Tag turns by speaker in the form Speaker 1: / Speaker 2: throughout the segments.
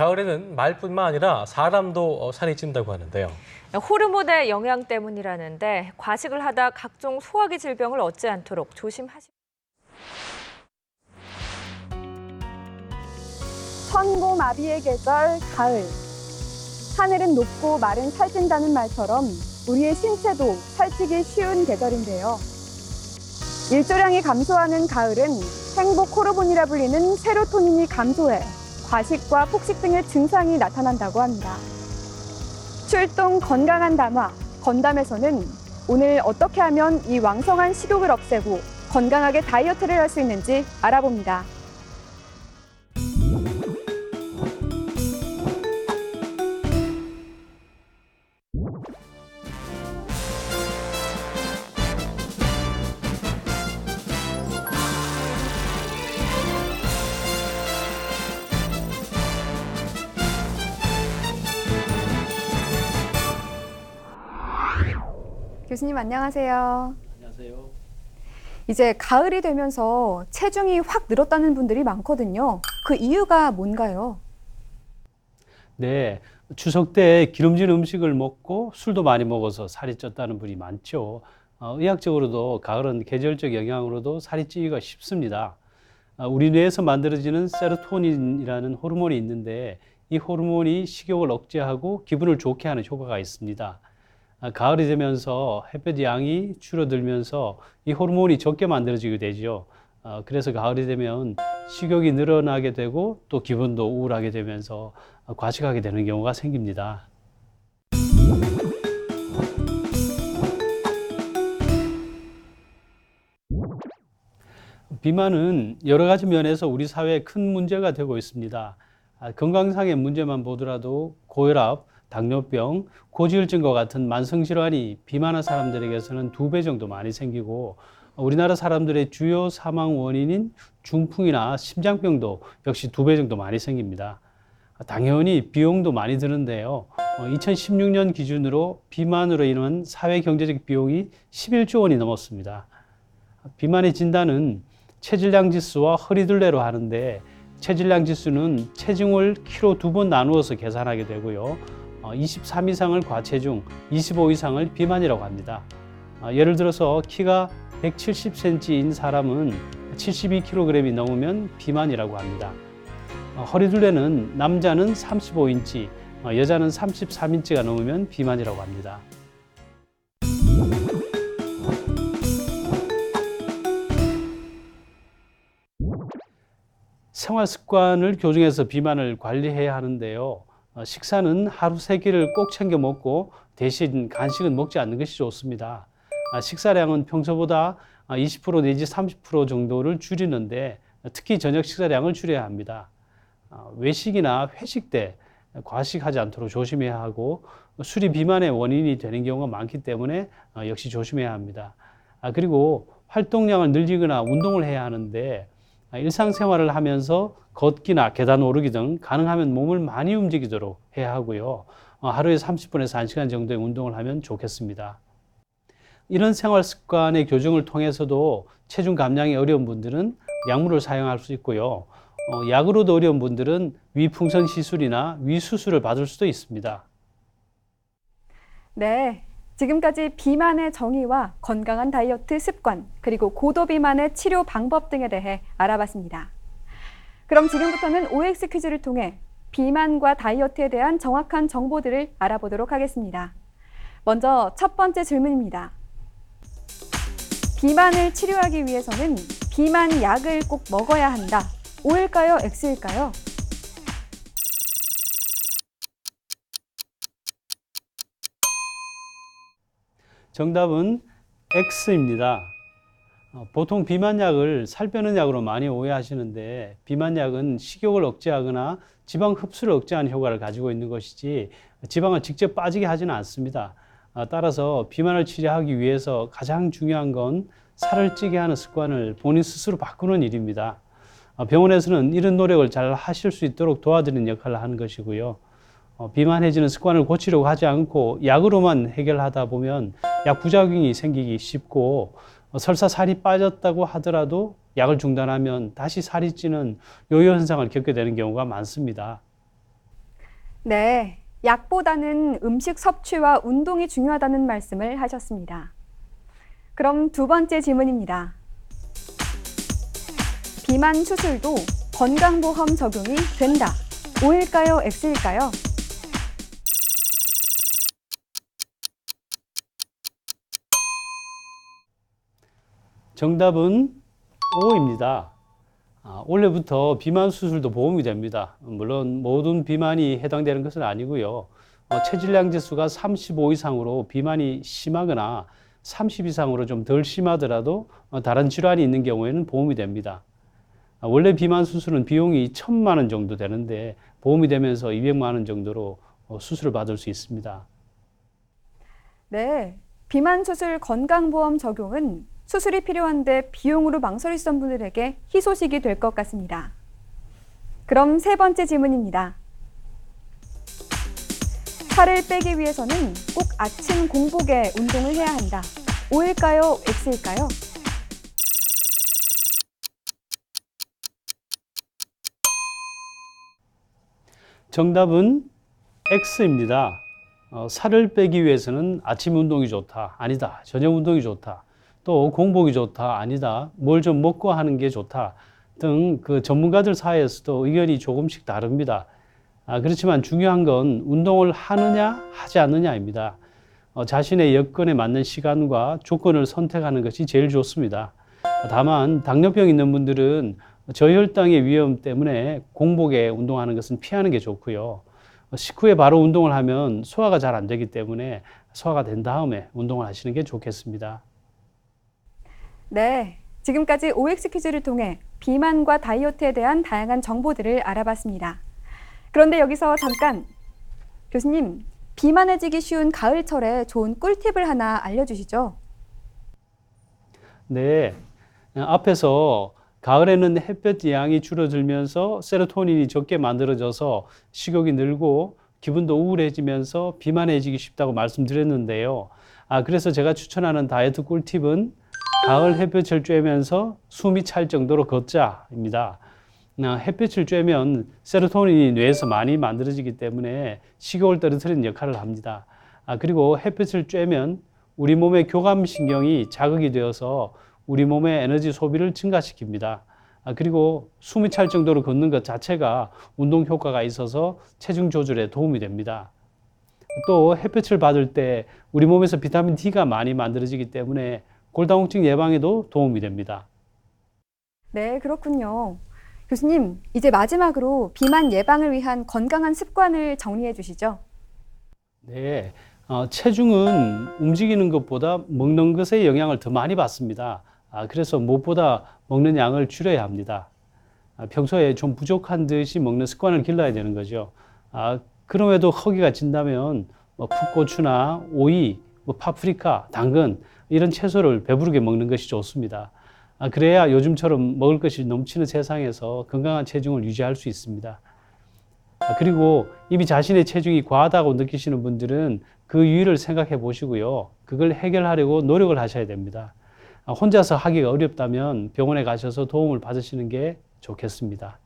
Speaker 1: 가을에는 말뿐만 아니라 사람도 살이 찐다고 하는데요.
Speaker 2: 호르몬의 영향 때문이라는데 과식을 하다 각종 소화기 질병을 얻지 않도록 조심하시고.
Speaker 3: 천고마비의 계절 가을. 하늘은 높고 말은 살찐다는 말처럼 우리의 신체도 살찌기 쉬운 계절인데요. 일조량이 감소하는 가을은 행복 호르몬이라 불리는 세로토닌이 감소해 과식과 폭식 등의 증상이 나타난다고 합니다. 출동 건강한 담화, 건담에서는 오늘 어떻게 하면 이 왕성한 식욕을 없애고 건강하게 다이어트를 할 수 있는지 알아봅니다. 교수님 안녕하세요.
Speaker 4: 안녕하세요.
Speaker 3: 이제 가을이 되면서 체중이 확 늘었다는 분들이 많거든요. 그 이유가 뭔가요?
Speaker 4: 네, 추석 때 기름진 음식을 먹고 술도 많이 먹어서 살이 쪘다는 분이 많죠. 의학적으로도 가을은 계절적 영향으로도 살이 찌기가 쉽습니다. 우리 뇌에서 만들어지는 세로토닌이라는 호르몬이 있는데 이 호르몬이 식욕을 억제하고 기분을 좋게 하는 효과가 있습니다. 가을이 되면서 햇볕 양이 줄어들면서 이 호르몬이 적게 만들어지게 되죠. 그래서 가을이 되면 식욕이 늘어나게 되고 또 기분도 우울하게 되면서 과식하게 되는 경우가 생깁니다. 비만은 여러 가지 면에서 우리 사회에 큰 문제가 되고 있습니다. 건강상의 문제만 보더라도 고혈압, 당뇨병, 고지혈증과 같은 만성질환이 비만한 사람들에게서는 2배 정도 많이 생기고 우리나라 사람들의 주요 사망 원인인 중풍이나 심장병도 역시 2배 정도 많이 생깁니다. 당연히 비용도 많이 드는데요. 2016년 기준으로 비만으로 인한 사회 경제적 비용이 11조 원이 넘었습니다. 비만의 진단은 체질량 지수와 허리둘레로 하는데 체질량 지수는 체중을 키로 2번 나누어서 계산하게 되고요. 23 이상을 과체중, 25 이상을 비만이라고 합니다. 예를 들어서 키가 170cm인 사람은 72kg이 넘으면 비만이라고 합니다. 허리둘레는 남자는 35인치, 여자는 33인치가 넘으면 비만이라고 합니다. 생활 습관을 교정해서 비만을 관리해야 하는데요. 식사는 하루 3끼를 꼭 챙겨 먹고 대신 간식은 먹지 않는 것이 좋습니다. 식사량은 평소보다 20% 내지 30% 정도를 줄이는데 특히 저녁 식사량을 줄여야 합니다. 외식이나 회식 때 과식하지 않도록 조심해야 하고 술이 비만의 원인이 되는 경우가 많기 때문에 역시 조심해야 합니다. 그리고 활동량을 늘리거나 운동을 해야 하는데 일상생활을 하면서 걷기나 계단 오르기 등 가능하면 몸을 많이 움직이도록 해야 하고요. 하루에 30분에서 1시간 정도의 운동을 하면 좋겠습니다. 이런 생활 습관의 교정을 통해서도 체중 감량이 어려운 분들은 약물을 사용할 수 있고요. 약으로도 어려운 분들은 위풍선 시술이나 위수술을 받을 수도 있습니다.
Speaker 3: 네, 지금까지 비만의 정의와 건강한 다이어트 습관, 그리고 고도비만의 치료 방법 등에 대해 알아봤습니다. 그럼 지금부터는 OX 퀴즈를 통해 비만과 다이어트에 대한 정확한 정보들을 알아보도록 하겠습니다. 먼저 첫 번째 질문입니다. 비만을 치료하기 위해서는 비만 약을 꼭 먹어야 한다. O일까요? X일까요?
Speaker 4: 정답은 X입니다. 보통 비만약을 살 빼는 약으로 많이 오해하시는데 비만약은 식욕을 억제하거나 지방 흡수를 억제하는 효과를 가지고 있는 것이지 지방을 직접 빠지게 하지는 않습니다. 따라서 비만을 치료하기 위해서 가장 중요한 건 살을 찌게 하는 습관을 본인 스스로 바꾸는 일입니다. 병원에서는 이런 노력을 잘 하실 수 있도록 도와드리는 역할을 하는 것이고요. 비만해지는 습관을 고치려고 하지 않고 약으로만 해결하다 보면 약 부작용이 생기기 쉽고 설사 살이 빠졌다고 하더라도 약을 중단하면 다시 살이 찌는 요요 현상을 겪게 되는 경우가 많습니다.
Speaker 3: 네, 약보다는 음식 섭취와 운동이 중요하다는 말씀을 하셨습니다. 그럼 두 번째 질문입니다. 비만 수술도 건강보험 적용이 된다. O일까요? X일까요?
Speaker 4: 정답은 O입니다. 올해부터 비만 수술도 보험이 됩니다. 물론 모든 비만이 해당되는 것은 아니고요. 체질량 지수가 35 이상으로 비만이 심하거나 30 이상으로 좀 덜 심하더라도 다른 질환이 있는 경우에는 보험이 됩니다. 원래 비만 수술은 비용이 1,000만 원 정도 되는데 보험이 되면서 200만 원 정도로 수술을 받을 수 있습니다.
Speaker 3: 네, 비만 수술 건강보험 적용은 수술이 필요한데 비용으로 망설이시던 분들에게 희소식이 될 것 같습니다. 그럼 세 번째 질문입니다. 살을 빼기 위해서는 꼭 아침 공복에 운동을 해야 한다. O일까요? X일까요?
Speaker 4: 정답은 X입니다. 살을 빼기 위해서는 아침 운동이 좋다. 아니다. 저녁 운동이 좋다. 또 공복이 좋다. 아니다. 뭘 좀 먹고 하는 게 좋다. 등 그 전문가들 사이에서도 의견이 조금씩 다릅니다. 그렇지만 중요한 건 운동을 하느냐 하지 않느냐입니다. 자신의 여건에 맞는 시간과 조건을 선택하는 것이 제일 좋습니다. 다만 당뇨병 있는 분들은 저혈당의 위험 때문에 공복에 운동하는 것은 피하는 게 좋고요. 식후에 바로 운동을 하면 소화가 잘 안 되기 때문에 소화가 된 다음에 운동을 하시는 게 좋겠습니다.
Speaker 3: 네, 지금까지 OX 퀴즈를 통해 비만과 다이어트에 대한 다양한 정보들을 알아봤습니다. 그런데 여기서 잠깐, 교수님, 비만해지기 쉬운 가을철에 좋은 꿀팁을 하나 알려주시죠.
Speaker 4: 네, 앞에서 가을에는 햇볕 양이 줄어들면서 세로토닌이 적게 만들어져서 식욕이 늘고 기분도 우울해지면서 비만해지기 쉽다고 말씀드렸는데요. 그래서 제가 추천하는 다이어트 꿀팁은 가을 햇볕을 쬐면서 숨이 찰 정도로 걷자입니다. 햇빛을 쬐면 세로토닌이 뇌에서 많이 만들어지기 때문에 식욕을 떨어뜨리는 역할을 합니다. 그리고 햇빛을 쬐면 우리 몸의 교감신경이 자극이 되어서 우리 몸의 에너지 소비를 증가시킵니다. 그리고 숨이 찰 정도로 걷는 것 자체가 운동 효과가 있어서 체중 조절에 도움이 됩니다. 또 햇빛을 받을 때 우리 몸에서 비타민 D가 많이 만들어지기 때문에 골다공증 예방에도 도움이 됩니다.
Speaker 3: 네, 그렇군요. 교수님, 이제 마지막으로 비만 예방을 위한 건강한 습관을 정리해 주시죠.
Speaker 4: 네, 체중은 움직이는 것보다 먹는 것에 영향을 더 많이 받습니다. 그래서 무엇보다 먹는 양을 줄여야 합니다. 평소에 좀 부족한 듯이 먹는 습관을 길러야 되는 거죠. 그럼에도 허기가 진다면 풋고추나 오이, 파프리카, 당근 이런 채소를 배부르게 먹는 것이 좋습니다. 그래야 요즘처럼 먹을 것이 넘치는 세상에서 건강한 체중을 유지할 수 있습니다. 그리고 이미 자신의 체중이 과하다고 느끼시는 분들은 그 이유를 생각해 보시고요. 그걸 해결하려고 노력을 하셔야 됩니다. 혼자서 하기가 어렵다면 병원에 가셔서 도움을 받으시는 게 좋겠습니다.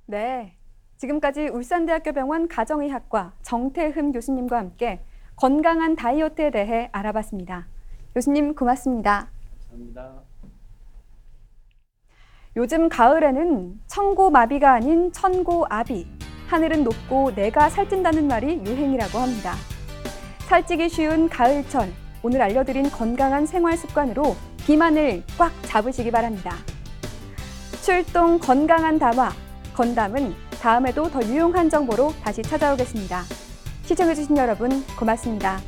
Speaker 3: 네, 지금까지 울산대학교 병원 가정의학과 정태흠 교수님과 함께 건강한 다이어트에 대해 알아봤습니다. 교수님 고맙습니다.
Speaker 4: 감사합니다.
Speaker 3: 요즘 가을에는 청고마비가 아닌 천고아비, 하늘은 높고 내가 살찐다는 말이 유행이라고 합니다. 살찌기 쉬운 가을철, 오늘 알려드린 건강한 생활 습관으로 비만을 꽉 잡으시기 바랍니다. 출동 건강한 담화, 건담은 다음에도 더 유용한 정보로 다시 찾아오겠습니다. 시청해주신 여러분 고맙습니다.